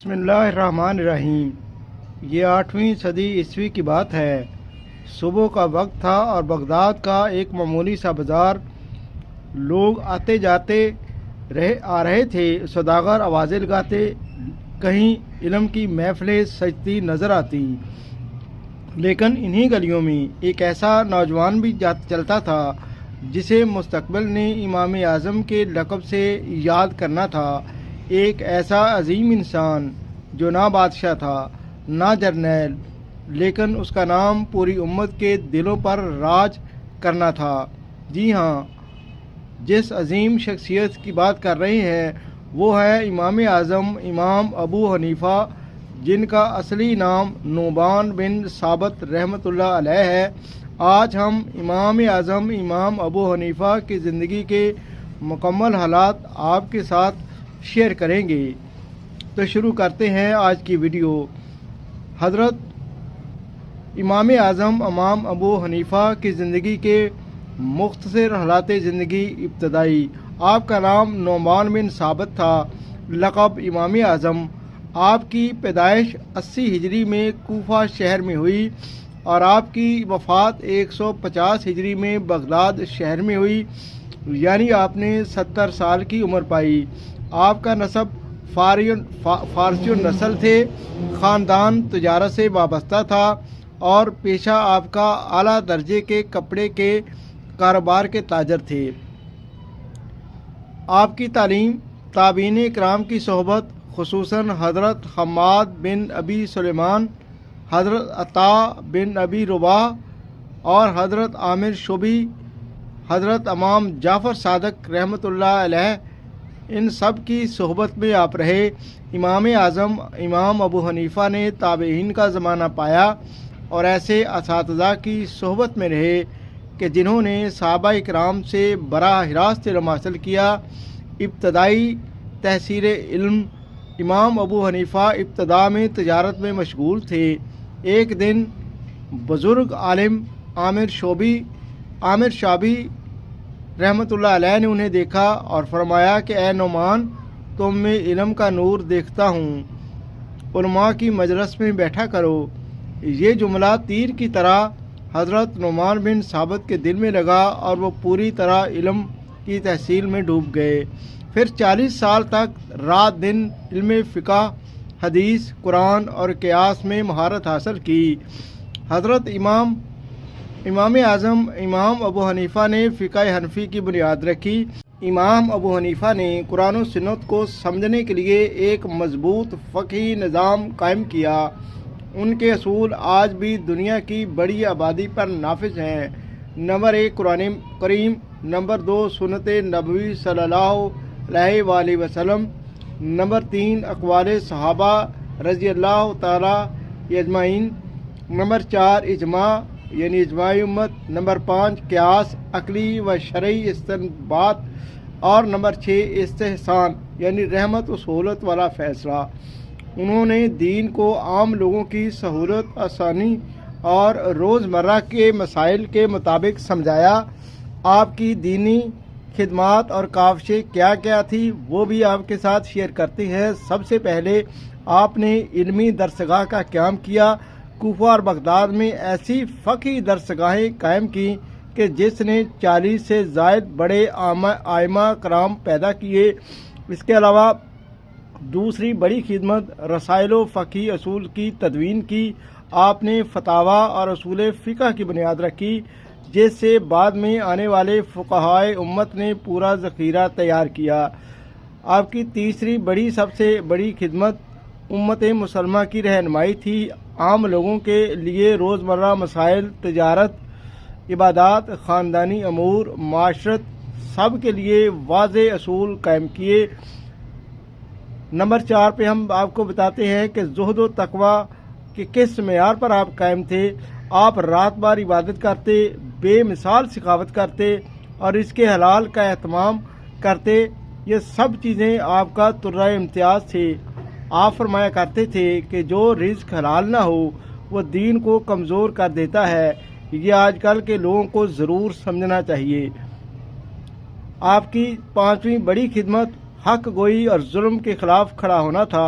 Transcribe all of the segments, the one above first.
بسم اللہ الرحمن الرحیم۔ یہ 8ویں صدی عیسوی کی بات ہے۔ صبح کا وقت تھا اور بغداد کا ایک معمولی سا بازار، لوگ آتے جاتے آ رہے تھے، سوداگر آوازیں لگاتے، کہیں علم کی محفلیں سجتی نظر آتی۔ لیکن انہی گلیوں میں ایک ایسا نوجوان بھی چلتا تھا جسے مستقبل نے امام اعظم کے لقب سے یاد کرنا تھا، ایک ایسا عظیم انسان جو نہ بادشاہ تھا نہ جرنیل، لیکن اس کا نام پوری امت کے دلوں پر راج کرنا تھا۔ جی ہاں، جس عظیم شخصیت کی بات کر رہے ہیں وہ ہے امام اعظم امام ابو حنیفہ، جن کا اصلی نام نعمان بن ثابت رحمۃ اللہ علیہ ہے۔ آج ہم امام اعظم امام ابو حنیفہ کی زندگی کے مکمل حالات آپ کے ساتھ شیئر کریں گے۔ تو شروع کرتے ہیں آج کی ویڈیو۔ حضرت امام اعظم امام ابو حنیفہ کی زندگی کے مختصر حالات زندگی۔ ابتدائی آپ کا نام نعمان بن ثابت تھا، لقب امام اعظم۔ آپ کی پیدائش 80 ہجری میں کوفہ شہر میں ہوئی اور آپ کی وفات 150 ہجری میں بغداد شہر میں ہوئی، یعنی آپ نے 70 سال کی عمر پائی۔ آپ کا نسب فارسی نسل تھے، خاندان تجارت سے وابستہ تھا اور پیشہ آپ کا اعلیٰ درجے کے کپڑے کے کاروبار کے تاجر تھے۔ آپ کی تعلیم تابعین کرام کی صحبت، خصوصاً حضرت حماد بن ابی سلیمان، حضرت عطا بن ابی رباح اور حضرت عامر شعبی، حضرت امام جعفر صادق رحمۃ اللہ علیہ، ان سب کی صحبت میں آپ رہے۔ امام اعظم امام ابو حنیفہ نے تابعین کا زمانہ پایا اور ایسے اساتذہ کی صحبت میں رہے کہ جنہوں نے صحابہ کرام سے براہ راست علم حاصل کیا۔ ابتدائی تحصیل علم۔ امام ابو حنیفہ ابتدا میں تجارت میں مشغول تھے۔ ایک دن بزرگ عالم عامر شعبی رحمۃ اللہ علیہ نے انہیں دیکھا اور فرمایا کہ اے نعمان، تم میں علم کا نور دیکھتا ہوں، علماء کی مجلس میں بیٹھا کرو۔ یہ جملہ تیر کی طرح حضرت نعمان بن ثابت کے دل میں لگا اور وہ پوری طرح علم کی تحصیل میں ڈوب گئے۔ پھر 40 سال تک رات دن علم فقہ، حدیث، قرآن اور قیاس میں مہارت حاصل کی۔ حضرت امام اعظم امام ابو حنیفہ نے فقہ حنفی کی بنیاد رکھی۔ امام ابو حنیفہ نے قرآن و سنت کو سمجھنے کے لیے ایک مضبوط فقہی نظام قائم کیا۔ ان کے اصول آج بھی دنیا کی بڑی آبادی پر نافذ ہیں۔ نمبر 1 قرآن کریم، نمبر 2 سنت نبوی صلی اللہ علیہ وآلہ وسلم، نمبر 3 اقوال صحابہ رضی اللہ تعالی اجمعین، نمبر 4 اجماع یعنی اجماع امت، نمبر 5 قیاس عقلی و شرعی استنباط اور نمبر 6 استحسان یعنی رحمت و سہولت والا فیصلہ۔ انہوں نے دین کو عام لوگوں کی سہولت، آسانی اور روزمرہ کے مسائل کے مطابق سمجھایا۔ آپ کی دینی خدمات اور کاوشیں کیا کیا تھی وہ بھی آپ کے ساتھ شیئر کرتے ہیں۔ سب سے پہلے آپ نے علمی درسگاہ کا قیام کیا۔ کوفہ اور بغداد میں ایسی فقہی درسگاہیں قائم کی کہ جس نے 40 سے زائد بڑے ائمہ کرام پیدا کیے۔ اس کے علاوہ دوسری بڑی خدمت رسائل و فقہی اصول کی تدوین کی۔ آپ نے فتاوی اور اصول فقہ کی بنیاد رکھی جس سے بعد میں آنے والے فقہائے امت نے پورا ذخیرہ تیار کیا۔ آپ کی تیسری سب سے بڑی خدمت امت مسلمہ کی رہنمائی تھی۔ عام لوگوں کے لیے روزمرہ مسائل، تجارت، عبادات، خاندانی امور، معاشرت، سب کے لیے واضح اصول قائم کیے۔ نمبر 4 پہ ہم آپ کو بتاتے ہیں کہ زہد و تقوی کے کس معیار پر آپ قائم تھے۔ آپ رات بھر عبادت کرتے، بے مثال سخاوت کرتے اور اس کے حلال کا اہتمام کرتے۔ یہ سب چیزیں آپ کا ترہ امتیاز تھے۔ آپ فرمایا کرتے تھے کہ جو رزق حلال نہ ہو وہ دین کو کمزور کر دیتا ہے۔ یہ آج کل کے لوگوں کو ضرور سمجھنا چاہیے۔ آپ کی 5ویں بڑی خدمت حق گوئی اور ظلم کے خلاف کھڑا ہونا تھا۔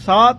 7